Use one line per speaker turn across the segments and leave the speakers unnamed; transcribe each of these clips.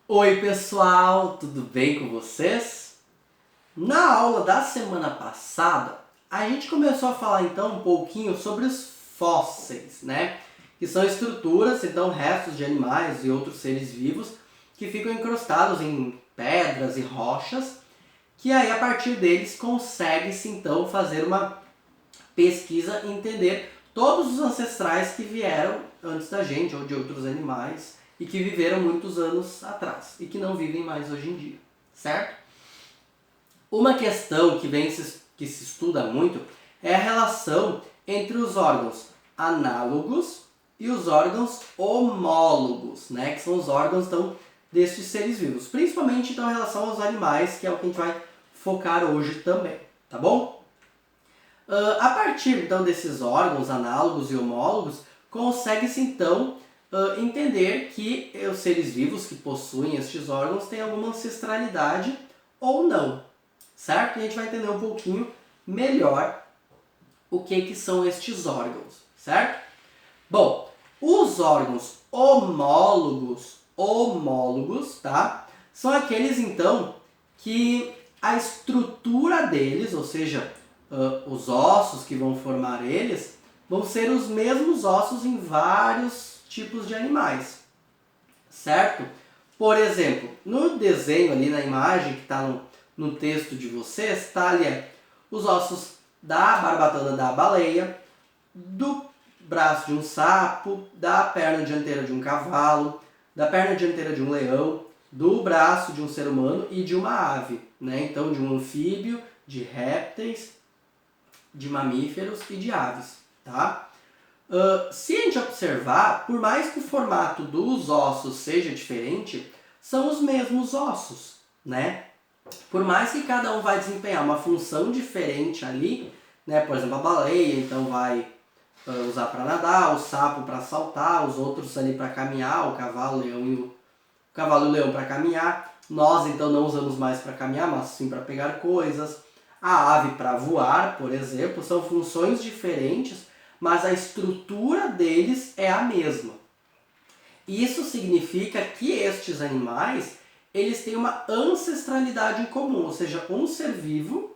Oi pessoal, tudo bem com vocês? Na aula da semana passada, a gente começou a falar então um pouquinho sobre os fósseis, né? Que são estruturas, então restos de animais e outros seres vivos que ficam incrustados em pedras e rochas, que aí a partir deles consegue-se então fazer uma pesquisa e entender todos os ancestrais que vieram antes da gente ou de outros animais e que viveram muitos anos atrás e que não vivem mais hoje em dia, certo? Uma questão que se estuda muito é a relação entre os órgãos análogos e os órgãos homólogos, né? Que são os órgãos então, destes seres vivos, principalmente então, em relação aos animais, que é o que a gente vai focar hoje também, tá bom? A partir então desses órgãos análogos e homólogos, consegue-se então entender que os seres vivos que possuem estes órgãos têm alguma ancestralidade ou não, certo? E a gente vai entender um pouquinho melhor o que são estes órgãos, certo? Bom, os órgãos homólogos, tá? São aqueles então que a estrutura deles, ou seja, os ossos que vão formar eles, vão ser os mesmos ossos em vários tipos de animais, certo? Por exemplo, no desenho ali na imagem que está no texto de vocês, está ali os ossos da barbatana da baleia, do braço de um sapo, da perna dianteira de um cavalo, da perna dianteira de um leão, do braço de um ser humano e de uma ave, né? Então, de um anfíbio, de répteis, de mamíferos e de aves, tá? Se a gente observar, por mais que o formato dos ossos seja diferente, são os mesmos ossos, né? Por mais que cada um vai desempenhar uma função diferente ali, né? Por exemplo, a baleia então vai usar para nadar, o sapo para saltar, os outros ali para caminhar, o cavalo, o cavalo e o leão para caminhar. Nós então não usamos mais para caminhar, mas sim para pegar coisas. A ave para voar, por exemplo, são funções diferentes, mas a estrutura deles é a mesma. Isso significa que estes animais, eles têm uma ancestralidade em comum, ou seja, um ser vivo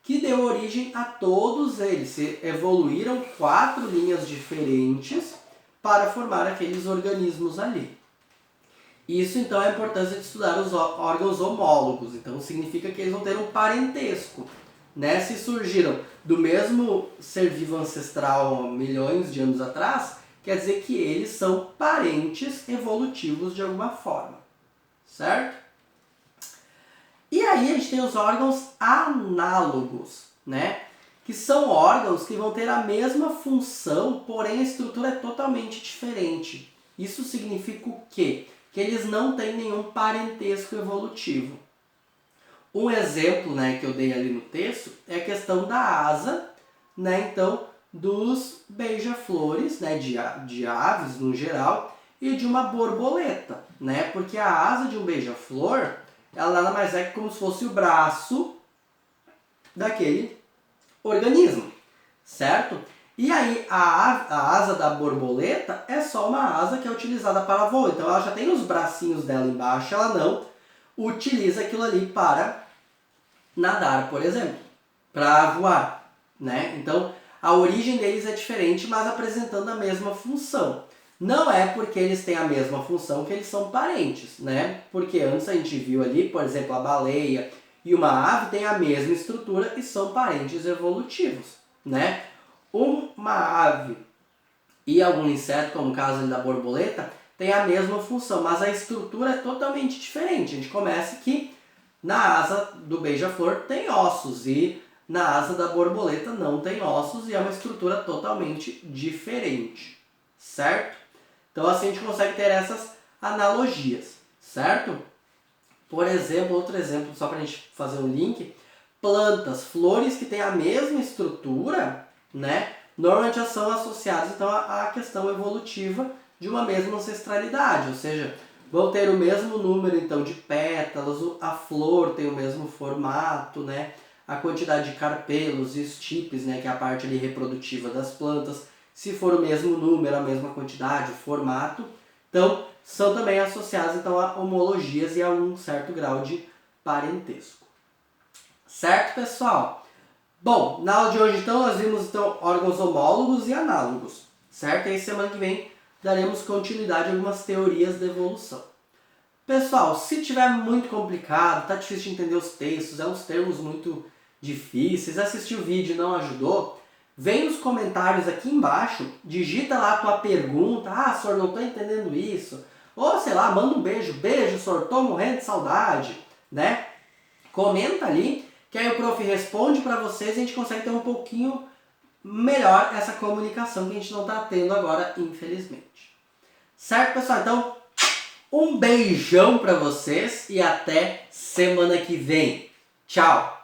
que deu origem a todos eles. Se evoluíram 4 linhas diferentes para formar aqueles organismos ali. Isso então é a importância de estudar os órgãos homólogos. Então significa que eles vão ter um parentesco, né? Se surgiram do mesmo ser vivo ancestral há milhões de anos atrás, quer dizer que eles são parentes evolutivos de alguma forma, certo? E aí a gente tem os órgãos análogos, né? Que são órgãos que vão ter a mesma função, porém a estrutura é totalmente diferente. Isso significa o quê? Que eles não têm nenhum parentesco evolutivo. Um exemplo, né, que eu dei ali no texto é a questão da asa, né, então, dos beija-flores, né, de aves no geral, e de uma borboleta, né, porque a asa de um beija-flor, ela nada mais é que como se fosse o braço daquele organismo, certo? E aí a asa da borboleta é só uma asa que é utilizada para voo, então ela já tem os bracinhos dela embaixo, ela não utiliza aquilo ali para nadar, por exemplo, para voar, né? Então, a origem deles é diferente, mas apresentando a mesma função. Não é porque eles têm a mesma função que eles são parentes, né? Porque antes a gente viu ali, por exemplo, a baleia e uma ave têm a mesma estrutura e são parentes evolutivos, né? Uma ave e algum inseto, como o caso da borboleta, tem a mesma função, mas a estrutura é totalmente diferente. A gente começa que na asa do beija-flor tem ossos e na asa da borboleta não tem ossos e é uma estrutura totalmente diferente, certo? Então assim a gente consegue ter essas analogias, certo? Por exemplo, outro exemplo, só para a gente fazer um link, plantas, flores que têm a mesma estrutura, né? Normalmente já são associadas então à questão evolutiva de uma mesma ancestralidade, ou seja, vão ter o mesmo número então de pétalas, a flor tem o mesmo formato, né? A quantidade de carpelos e estipes, né, que é a parte ali reprodutiva das plantas, se for o mesmo número, a mesma quantidade, o formato. Então, são também associadas então a homologias e a um certo grau de parentesco. Certo, pessoal? Bom, na aula de hoje então nós vimos então órgãos homólogos e análogos, certo? E aí semana que vem daremos continuidade a algumas teorias da evolução. Pessoal, se tiver muito complicado, tá difícil de entender os textos, uns termos muito difíceis, assistir o vídeo não ajudou, vem nos comentários aqui embaixo, digita lá a tua pergunta, senhor, não tô entendendo isso, ou sei lá, manda um beijo, senhor, tô morrendo de saudade, né? Comenta ali, que aí o prof responde para vocês e a gente consegue ter um pouquinho melhor essa comunicação que a gente não está tendo agora, infelizmente. Certo, pessoal? Então, um beijão para vocês e até semana que vem. Tchau!